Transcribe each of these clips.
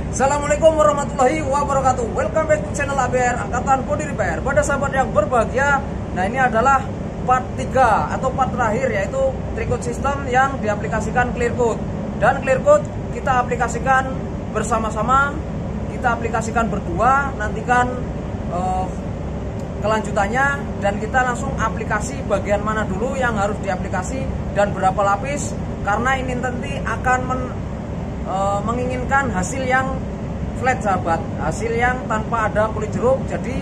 Assalamualaikum warahmatullahi wabarakatuh. Welcome back to channel ABR Angkatan Body Repair. Pada sahabat yang berbahagia, nah ini adalah part 3 atau part terakhir, yaitu tricot system yang diaplikasikan clear coat. Dan clear coat kita aplikasikan bersama-sama, kita aplikasikan berdua. Nantikan kelanjutannya, dan kita langsung aplikasi bagian mana dulu yang harus diaplikasi dan berapa lapis, karena ini nanti akan menginginkan hasil yang flat sahabat, hasil yang tanpa ada kulit jeruk. Jadi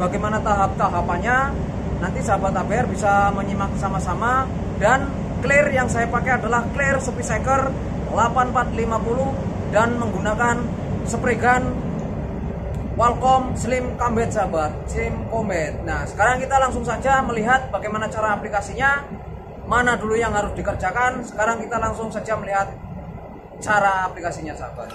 bagaimana tahap-tahapannya nanti sahabat ABR bisa menyimak sama-sama. Dan clear yang saya pakai adalah clear Speedseeker 8450 dan menggunakan spray gun Qualcomm Slim Combat sahabat, Slim Combat. Nah, sekarang kita langsung saja melihat bagaimana cara aplikasinya, mana dulu yang harus dikerjakan. Sekarang kita langsung saja melihat cara aplikasinya sahabat.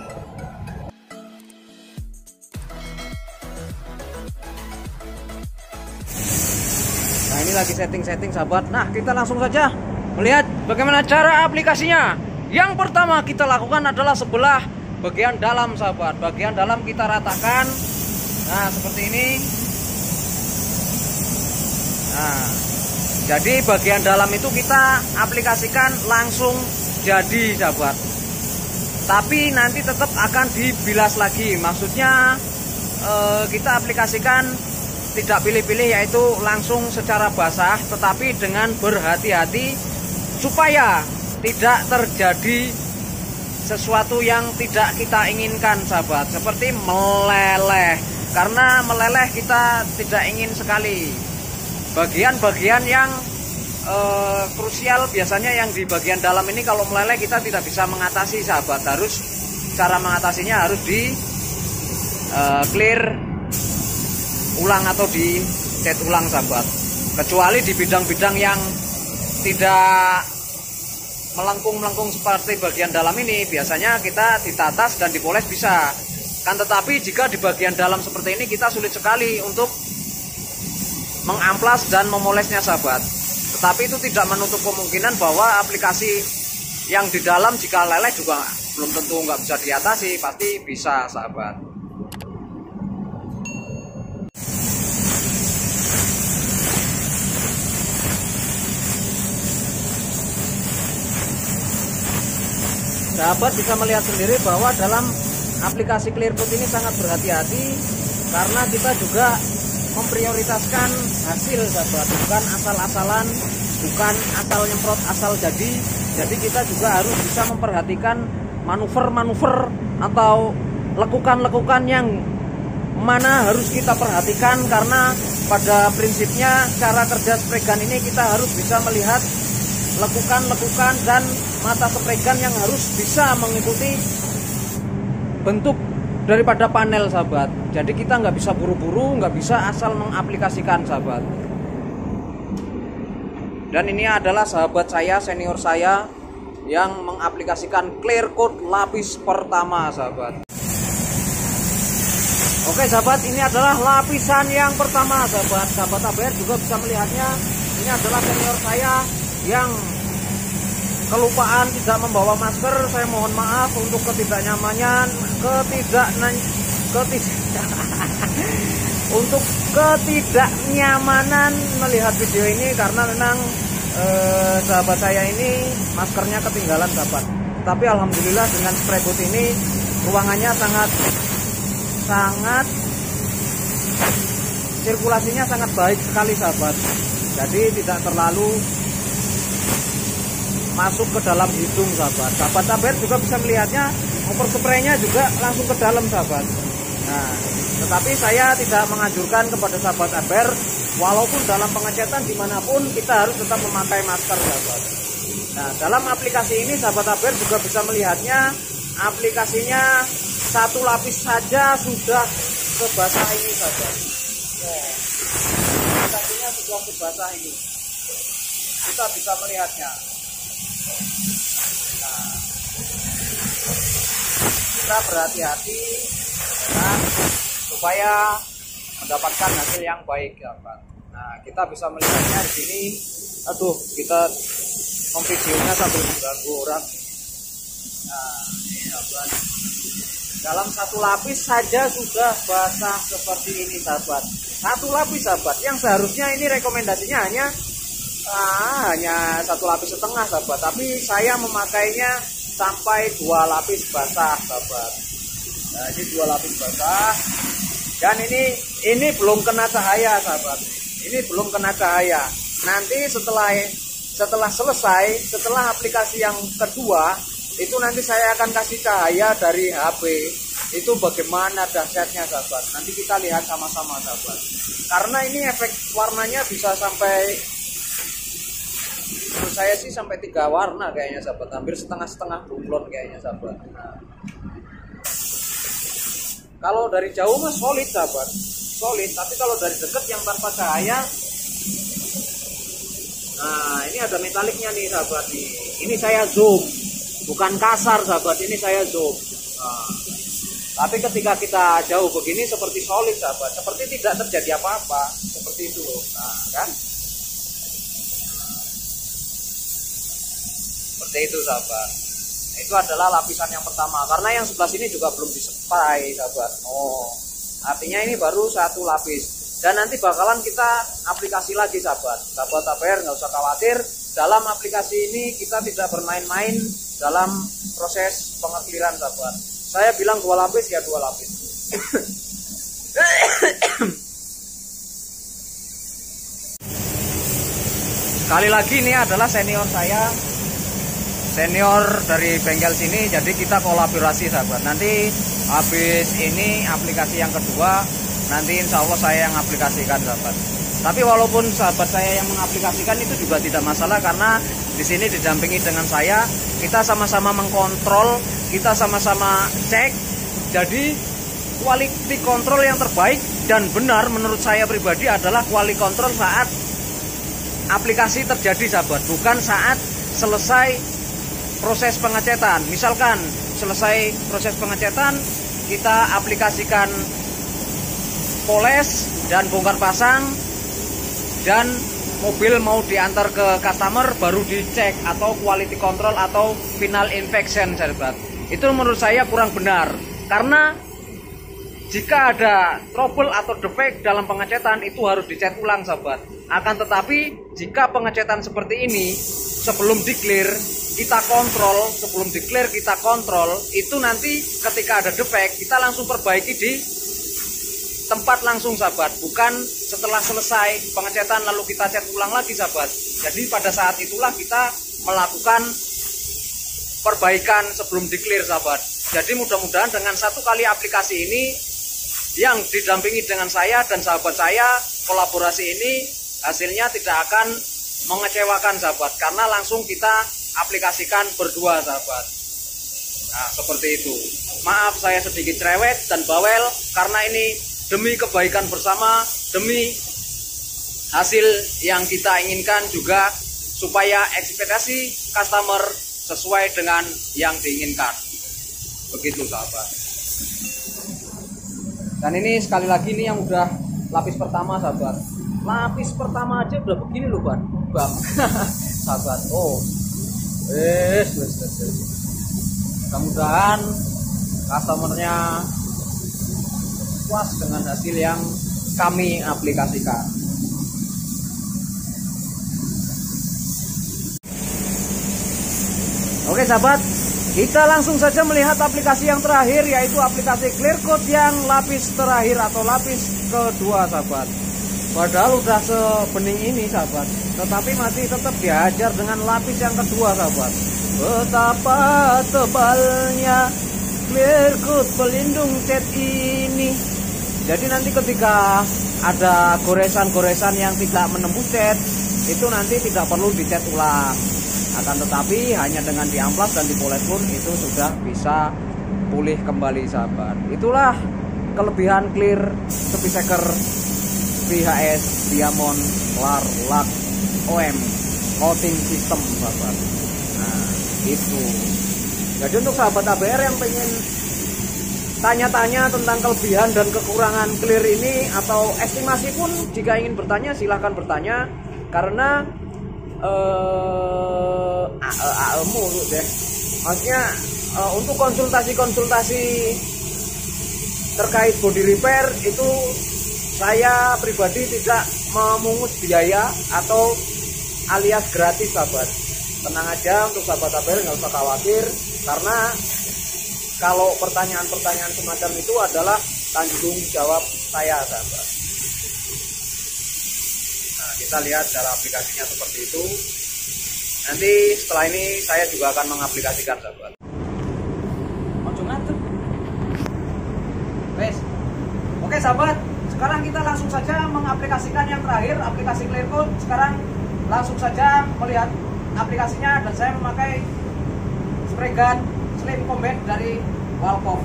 Nah, ini lagi setting-setting sahabat. Nah, kita langsung saja melihat bagaimana cara aplikasinya. Yang pertama kita lakukan adalah sebelah bagian dalam sahabat. Bagian dalam kita ratakan. Nah, seperti ini. Nah, jadi bagian dalam itu kita aplikasikan langsung jadi sahabat. Tapi nanti tetap akan dibilas lagi. Maksudnya kita aplikasikan tidak pilih-pilih, yaitu langsung secara basah, tetapi dengan berhati-hati supaya tidak terjadi sesuatu yang tidak kita inginkan sahabat, seperti meleleh. Karena meleleh kita tidak ingin sekali. Bagian-bagian yang krusial biasanya yang di bagian dalam ini, kalau meleleh kita tidak bisa mengatasi sahabat. Harus cara mengatasinya harus di clear ulang atau di cat ulang sahabat. Kecuali di bidang-bidang yang tidak melengkung-melengkung seperti bagian dalam ini, biasanya kita ditatas dan dipoles bisa. Kan tetapi jika di bagian dalam seperti ini, kita sulit sekali untuk mengamplas dan memolesnya sahabat. Tetapi itu tidak menutup kemungkinan bahwa aplikasi yang di dalam jika leleh juga belum tentu nggak bisa diatasi, pasti bisa sahabat. Sahabat bisa melihat sendiri bahwa dalam aplikasi clear coat ini sangat berhati-hati, karena kita juga memprioritaskan hasil sahabat, bukan asal-asalan, bukan asal nyemprot asal jadi. Jadi kita juga harus bisa memperhatikan manuver-manuver atau lekukan-lekukan yang mana harus kita perhatikan, karena pada prinsipnya cara kerja spray gun ini kita harus bisa melihat lekukan-lekukan dan mata spray gun yang harus bisa mengikuti bentuk daripada panel sahabat. Jadi kita nggak bisa buru-buru, nggak bisa asal mengaplikasikan sahabat. Dan ini adalah sahabat saya, senior saya, yang mengaplikasikan clear coat lapis pertama sahabat. Oke sahabat, ini adalah lapisan yang pertama sahabat. Sahabat ABR juga bisa melihatnya. Ini adalah senior saya yang kelupaan tidak membawa masker. Saya mohon maaf untuk untuk ketidaknyamanan melihat video ini, karena memang sahabat saya ini maskernya ketinggalan sahabat. Tapi alhamdulillah dengan spray coat ini ruangannya sangat sirkulasinya sangat baik sekali sahabat. Jadi tidak terlalu masuk ke dalam hidung sahabat. Sahabat ABR juga bisa melihatnya, over spraynya juga langsung ke dalam sahabat. Nah, tetapi saya tidak menganjurkan kepada sahabat ABR, walaupun dalam pengecetan dimanapun kita harus tetap memakai masker sahabat. Nah, dalam aplikasi ini sahabat ABR juga bisa melihatnya, aplikasinya satu lapis saja sudah sebasah ini sahabat. Aplikasinya sudah sebasah ini, kita bisa melihatnya. Nah, kita berhati-hati supaya mendapatkan hasil yang baik sahabat. Nah, kita bisa melihatnya di sini. Aduh, kita memvideonya sambil mengganggu orang. Nah, ini sahabat. Dalam satu lapis saja sudah basah seperti ini sahabat. Satu lapis sahabat, yang seharusnya ini rekomendasinya hanya 1,5 lapis sahabat, tapi saya memakainya sampai 2 lapis basah sahabat. Nah, ini 2 lapis basah, dan ini belum kena cahaya sahabat. Ini belum kena cahaya. Nanti setelah selesai, setelah aplikasi yang kedua, itu nanti saya akan kasih cahaya dari HP. Itu bagaimana dahsyatnya sahabat. Nanti kita lihat sama-sama sahabat. Karena ini efek warnanya bisa sampai, menurut saya sih sampai 3 warna kayaknya sahabat. Hampir setengah-setengah bunglon kayaknya sahabat. Nah, kalau dari jauh mah solid sahabat, solid. Tapi kalau dari dekat yang tanpa cahaya, nah ini ada metaliknya nih sahabat nih. Ini saya zoom, bukan kasar sahabat, ini saya zoom. Nah, tapi ketika kita jauh begini seperti solid sahabat, seperti tidak terjadi apa-apa, seperti itu loh. Nah, kan? Seperti itu sahabat. Itu adalah lapisan yang pertama. Karena yang sebelah sini juga belum dispray sahabat. Oh, artinya ini baru 1 lapis. Dan nanti bakalan kita aplikasi lagi sahabat. Sahabat APR nggak usah khawatir. Dalam aplikasi ini kita tidak bermain-main dalam proses pengekliran sahabat. Saya bilang 2 lapis ya 2 lapis. Sekali lagi ini adalah senior saya, senior dari bengkel sini. Jadi kita kolaborasi sahabat. Nanti habis ini aplikasi yang kedua, nanti insya Allah saya yang aplikasikan sahabat. Tapi walaupun sahabat saya yang mengaplikasikan itu juga tidak masalah, karena di sini didampingi dengan saya. Kita sama-sama mengkontrol, kita sama-sama cek. Jadi quality control yang terbaik dan benar menurut saya pribadi adalah quality control saat aplikasi terjadi sahabat, bukan saat selesai proses pengecetan. Misalkan selesai proses pengecetan, kita aplikasikan poles dan bongkar pasang, dan mobil mau diantar ke customer baru dicek, atau quality control atau final inspection sahabat. Itu menurut saya kurang benar, karena jika ada trouble atau defect dalam pengecetan itu harus dicek ulang sahabat. Akan tetapi jika pengecetan seperti ini sebelum di-clear kita kontrol, sebelum di-clear kita kontrol, itu nanti ketika ada defect kita langsung perbaiki di tempat langsung sahabat, bukan setelah selesai pengecetan lalu kita cek ulang lagi sahabat. Jadi pada saat itulah kita melakukan perbaikan sebelum di-clear sahabat. Jadi mudah-mudahan dengan 1 kali aplikasi ini yang didampingi dengan saya dan sahabat saya, kolaborasi ini hasilnya tidak akan mengecewakan sahabat, karena langsung kita aplikasikan berdua sahabat. Nah seperti itu. Maaf saya sedikit cerewet dan bawel, karena ini demi kebaikan bersama, demi hasil yang kita inginkan juga, supaya ekspektasi customer sesuai dengan yang diinginkan. Begitu sahabat. Dan ini sekali lagi ini yang udah lapis pertama sahabat. Lapis pertama aja udah begini loh bang. Sahabat. Oh. Mudah-mudahan customernya puas dengan hasil yang kami aplikasikan. Oke sahabat, kita langsung saja melihat aplikasi yang terakhir, yaitu aplikasi Clearcoat yang lapis terakhir atau lapis kedua sahabat. Padahal udah sebening ini sahabat, tetapi masih tetap dihajar dengan lapis yang kedua sahabat. Betapa tebalnya Clearcoat pelindung cat ini. Jadi nanti ketika ada goresan-goresan yang tidak menembus cat, itu nanti tidak perlu dicat ulang. Akan tetapi hanya dengan diamplas dan dipoles pun itu sudah bisa pulih kembali sahabat. Itulah kelebihan clear Speedseeker BHS Diamond Lar Lac OM coating system sahabat. Nah itu. Jadi untuk sahabat ABR yang pengen tanya-tanya tentang kelebihan dan kekurangan clear ini, atau estimasi pun jika ingin bertanya silahkan bertanya, karena mulu deh. Maksudnya untuk konsultasi terkait body repair itu saya pribadi tidak memungut biaya atau alias gratis sahabat. Tenang aja untuk sahabat APR, nggak usah khawatir, karena kalau pertanyaan-pertanyaan semacam itu adalah tanggung jawab saya sahabat. Nah, kita lihat cara aplikasinya seperti itu. Nanti setelah ini saya juga akan mengaplikasikan sahabat. Oke sahabat, sekarang kita langsung saja mengaplikasikan yang terakhir, aplikasi Clearcoat. Sekarang langsung saja melihat aplikasinya, dan saya memakai spray gun Slim Combat dari Walcom.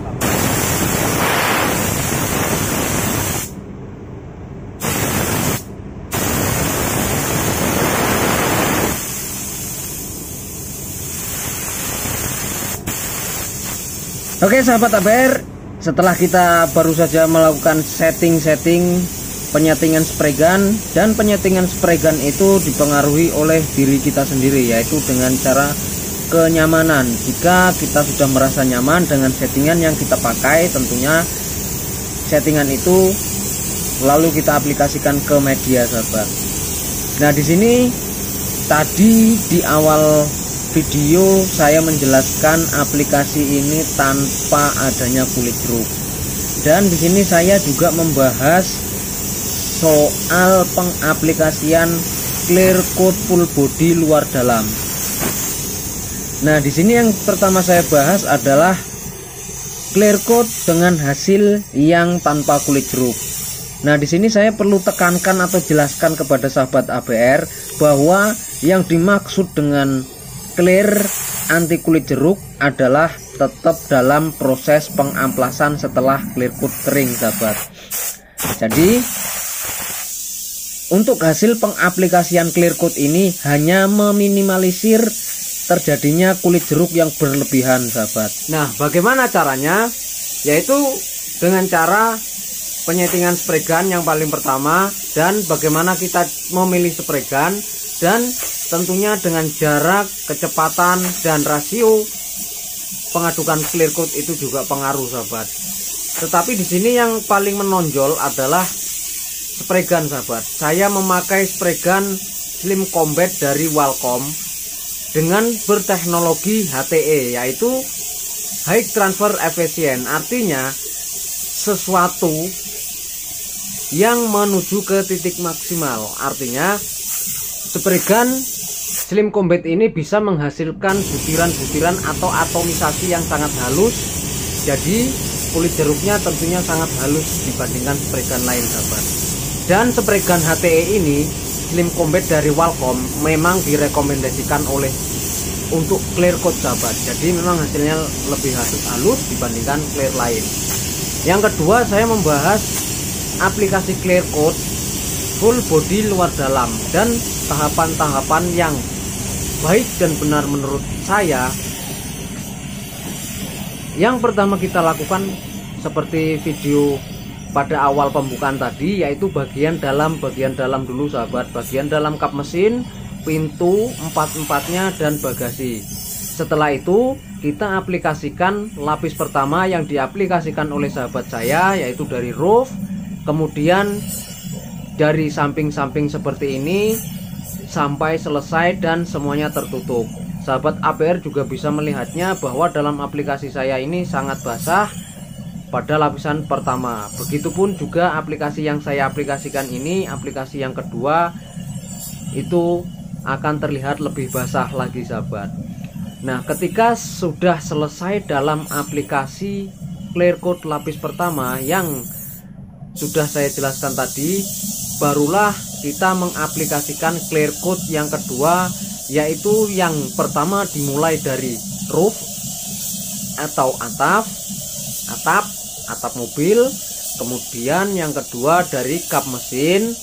Oke sahabat APR, setelah kita baru saja melakukan setting-setting penyetingan spray gun, dan penyetingan spray gun itu dipengaruhi oleh diri kita sendiri, yaitu dengan cara kenyamanan. Jika kita sudah merasa nyaman dengan settingan yang kita pakai, tentunya settingan itu lalu kita aplikasikan ke media sahabat. Nah, di sini tadi di awal video saya menjelaskan aplikasi ini tanpa adanya kulit jeruk, dan di sini saya juga membahas soal pengaplikasian Clearcoat full body luar dalam. Nah, di sini yang pertama saya bahas adalah Clearcoat dengan hasil yang tanpa kulit jeruk. Nah, di sini saya perlu tekankan atau jelaskan kepada sahabat APR bahwa yang dimaksud dengan clear anti kulit jeruk adalah tetap dalam proses pengamplasan setelah Clearcoat kering sahabat. Jadi untuk hasil pengaplikasian Clearcoat ini hanya meminimalisir terjadinya kulit jeruk yang berlebihan sahabat. Nah, bagaimana caranya? Yaitu dengan cara penyetingan spray gun yang paling pertama, dan bagaimana kita memilih spray gun, dan tentunya dengan jarak, kecepatan, dan rasio pengadukan Clearcoat itu juga pengaruh sahabat. Tetapi di sini yang paling menonjol adalah spray gun sahabat. Saya memakai spray gun Slim Combat dari Walcom dengan berteknologi HTE, yaitu High Transfer Efficient. Artinya sesuatu yang menuju ke titik maksimal. Artinya spray gun Slim Combat ini bisa menghasilkan butiran-butiran atau atomisasi yang sangat halus. Jadi kulit jeruknya tentunya sangat halus dibandingkan spray gun lain sahabat. Dan spray gun HTE ini Slim Combat dari Walcom memang direkomendasikan untuk Clearcoat sahabat. Jadi memang hasilnya lebih halus dibandingkan clear lain. Yang kedua, saya membahas aplikasi Clearcoat full body luar dalam dan tahapan-tahapan yang baik dan benar menurut saya. Yang pertama kita lakukan seperti video pada awal pembukaan tadi, yaitu bagian dalam dulu sahabat, bagian dalam kap mesin, pintu, empat-empatnya, dan bagasi. Setelah itu kita aplikasikan lapis pertama yang diaplikasikan oleh sahabat saya, yaitu dari roof, kemudian dari samping-samping seperti ini sampai selesai dan semuanya tertutup. Sahabat APR juga bisa melihatnya bahwa dalam aplikasi saya ini sangat basah pada lapisan pertama. Begitupun juga aplikasi yang saya aplikasikan ini, aplikasi yang kedua itu akan terlihat lebih basah lagi sahabat. Nah, ketika sudah selesai dalam aplikasi Clearcoat lapis pertama yang sudah saya jelaskan tadi, barulah kita mengaplikasikan Clearcoat yang kedua, yaitu yang pertama dimulai dari roof atau atap mobil, kemudian yang kedua dari kap mesin,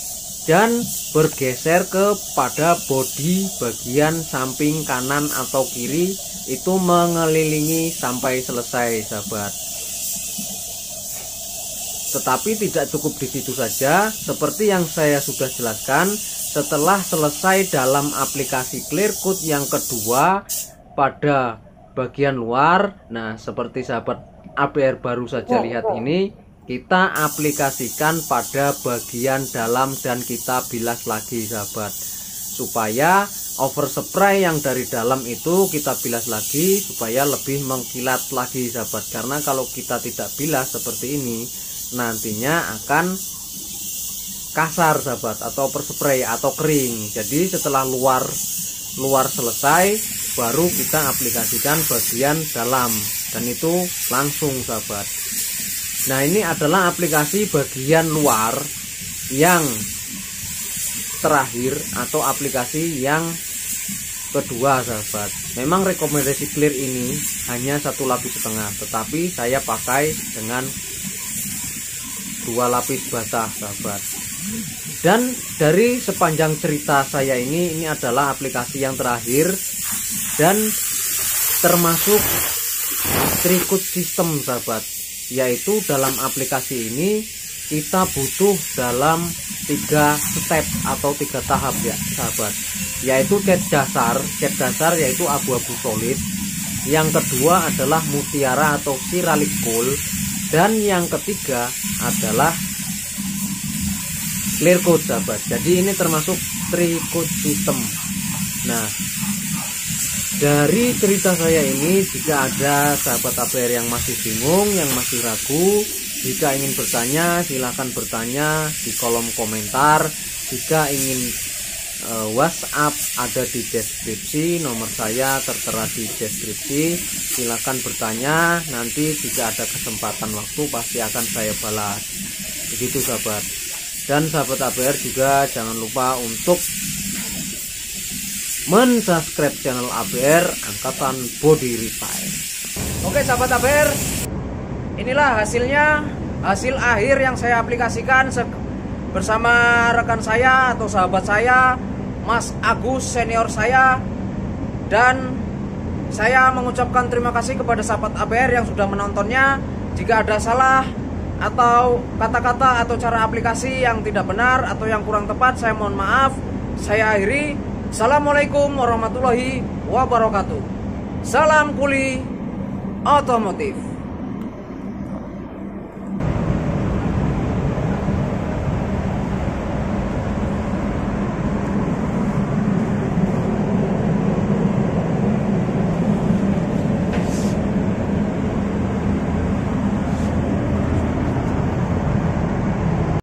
dan bergeser kepada bodi bagian samping kanan atau kiri, itu mengelilingi sampai selesai sahabat. Tetapi tidak cukup di situ saja, seperti yang saya sudah jelaskan. Setelah selesai dalam aplikasi Clearcoat yang kedua pada bagian luar, nah seperti sahabat APR baru saja lihat ini, kita aplikasikan pada bagian dalam dan kita bilas lagi sahabat, supaya overspray yang dari dalam itu kita bilas lagi supaya lebih mengkilat lagi sahabat. Karena kalau kita tidak bilas seperti ini nantinya akan kasar sahabat, atau overspray atau kering. Jadi setelah luar selesai baru kita aplikasikan bagian dalam, dan itu langsung sahabat. Nah, ini adalah aplikasi bagian luar yang terakhir atau aplikasi yang kedua sahabat. Memang rekomendasi clear ini hanya 1,5 lapis, tetapi saya pakai dengan 2 lapis basah sahabat. Dan dari sepanjang cerita saya ini adalah aplikasi yang terakhir dan termasuk trikut sistem sahabat. Yaitu dalam aplikasi ini kita butuh dalam 3 step atau 3 tahap ya sahabat. Yaitu cat dasar yaitu abu-abu solid. Yang kedua adalah mutiara atau siralik gold, dan yang ketiga adalah clear coat sahabat. Jadi ini termasuk trikut sistem. Nah, dari cerita saya ini, jika ada sahabat APR yang masih bingung, yang masih ragu, jika ingin bertanya silahkan bertanya di kolom komentar. Jika ingin WhatsApp ada di deskripsi, nomor saya tertera di deskripsi, silahkan bertanya. Nanti jika ada kesempatan waktu pasti akan saya balas. Begitu sahabat. Dan sahabat APR juga jangan lupa untuk mensubscribe channel APR Angkatan Body Repair. Oke sahabat APR, inilah hasilnya, hasil akhir yang saya aplikasikan bersama rekan saya atau sahabat saya, Mas Agus senior saya. Dan saya mengucapkan terima kasih kepada sahabat APR yang sudah menontonnya. Jika ada salah atau kata-kata atau cara aplikasi yang tidak benar atau yang kurang tepat, saya mohon maaf. Saya akhiri. Assalamualaikum warahmatullahi wabarakatuh. Salam kuli otomotif.